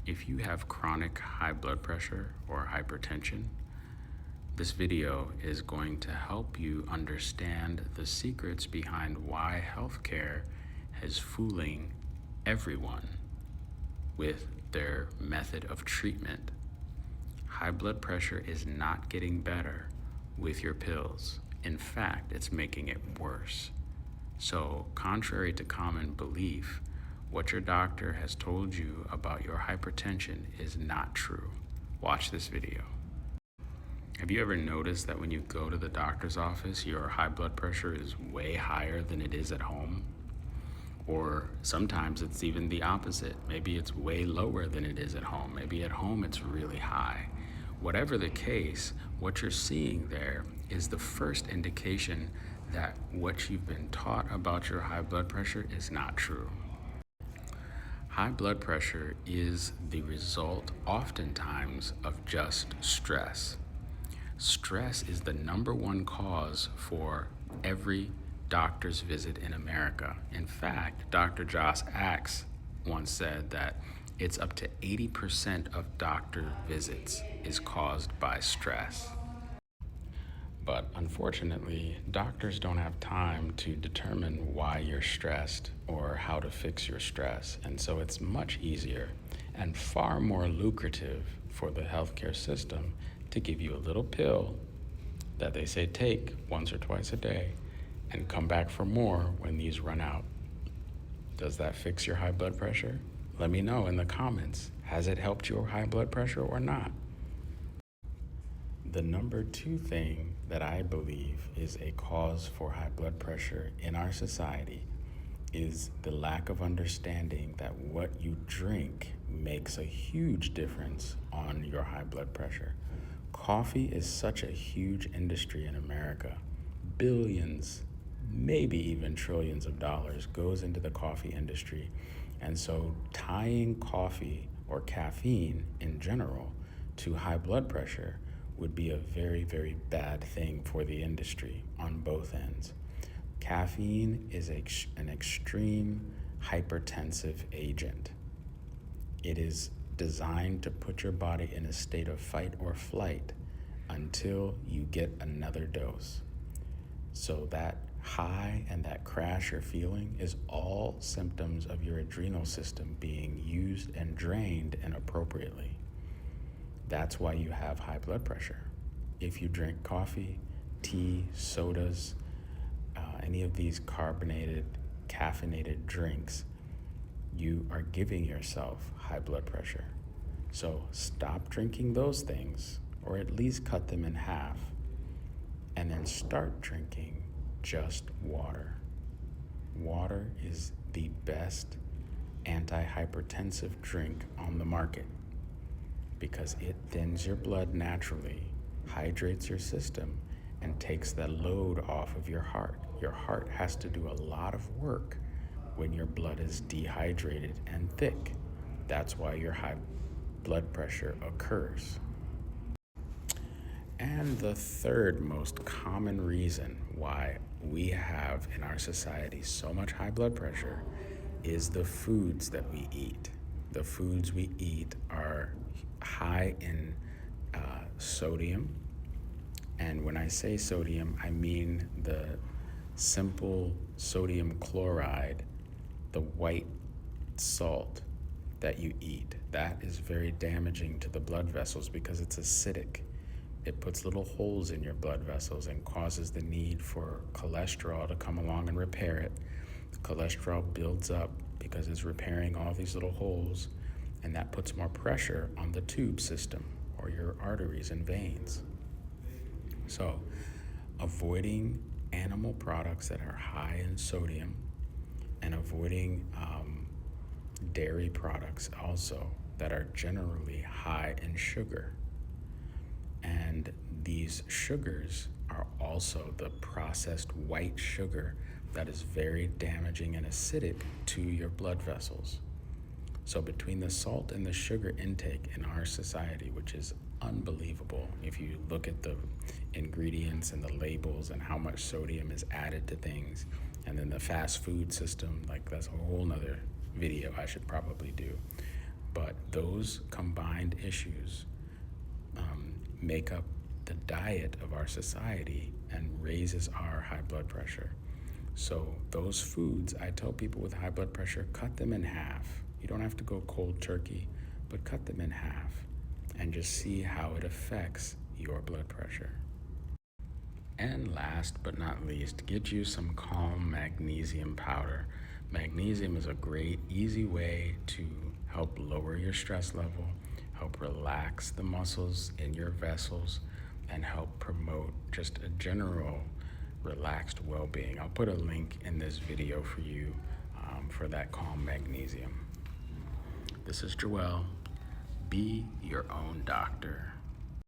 If you have chronic high blood pressure or hypertension, this video is going to help you understand the secrets behind why healthcare is fooling everyone with their method of treatment. High blood pressure is not getting better with your pills. In fact, it's making it worse. So, contrary to common belief, what your doctor has told you about your hypertension is not true. Watch this video. Have you ever noticed that when you go to the doctor's office, your high blood pressure is way higher than it is at home? Or sometimes it's even the opposite. Maybe it's way lower than it is at home. Maybe at home it's really high. Whatever the case, what you're seeing there is the first indication that what you've been taught about your high blood pressure is not true. High blood pressure is the result, oftentimes, of just stress. Stress is the #1 cause for every doctor's visit in America. In fact, Dr. Joss Axe once said that it's up to 80% of doctor visits is caused by stress. But unfortunately, doctors don't have time to determine why you're stressed or how to fix your stress. And so it's much easier and far more lucrative for the healthcare system to give you a little pill that they say take once or twice a day and come back for more when these run out. Does that fix your high blood pressure? Let me know in the comments. Has it helped your high blood pressure or not? The #2 thing that I believe is a cause for high blood pressure in our society is the lack of understanding that what you drink makes a huge difference on your high blood pressure. Coffee is such a huge industry in America. Billions, maybe even trillions of dollars goes into the coffee industry. And so tying coffee or caffeine in general to high blood pressure would be a very, very bad thing for the industry on both ends. Caffeine is an extreme hypertensive agent. It is designed to put your body in a state of fight or flight until you get another dose. So that high and that crash you're feeling is all symptoms of your adrenal system being used and drained inappropriately. That's why you have high blood pressure. If you drink coffee, tea, sodas, any of these carbonated, caffeinated drinks, you are giving yourself high blood pressure. So stop drinking those things, or at least cut them in half, and then start drinking just water. Water is the best antihypertensive drink on the market because it thins your blood naturally, hydrates your system, and takes the load off of your heart. Your heart has to do a lot of work when your blood is dehydrated and thick. That's why your high blood pressure occurs. And the third most common reason why we have in our society so much high blood pressure is the foods that we eat. The foods we eat are high in sodium. And when I say sodium, I mean the simple sodium chloride, the white salt that you eat. That is very damaging to the blood vessels because it's acidic. It puts little holes in your blood vessels and causes the need for cholesterol to come along and repair it. The cholesterol builds up because it's repairing all these little holes, and that puts more pressure on the tube system or your arteries and veins. So, avoiding animal products that are high in sodium and avoiding dairy products also that are generally high in sugar. And these sugars are also the processed white sugar that is very damaging and acidic to your blood vessels. So between the salt and the sugar intake in our society, which is unbelievable, if you look at the ingredients and the labels and how much sodium is added to things, and then the fast food system, like that's a whole nother video I should probably do. But those combined issues make up the diet of our society and raises our high blood pressure. So those foods, I tell people with high blood pressure, cut them in half. You don't have to go cold turkey, but cut them in half and just see how it affects your blood pressure. And last but not least, get you some Calm magnesium powder. Magnesium is a great, easy way to help lower your stress level, help relax the muscles in your vessels, and help promote just a general relaxed well-being. I'll put a link in this video for you for that Calm magnesium. This is Joel. Be your own doctor.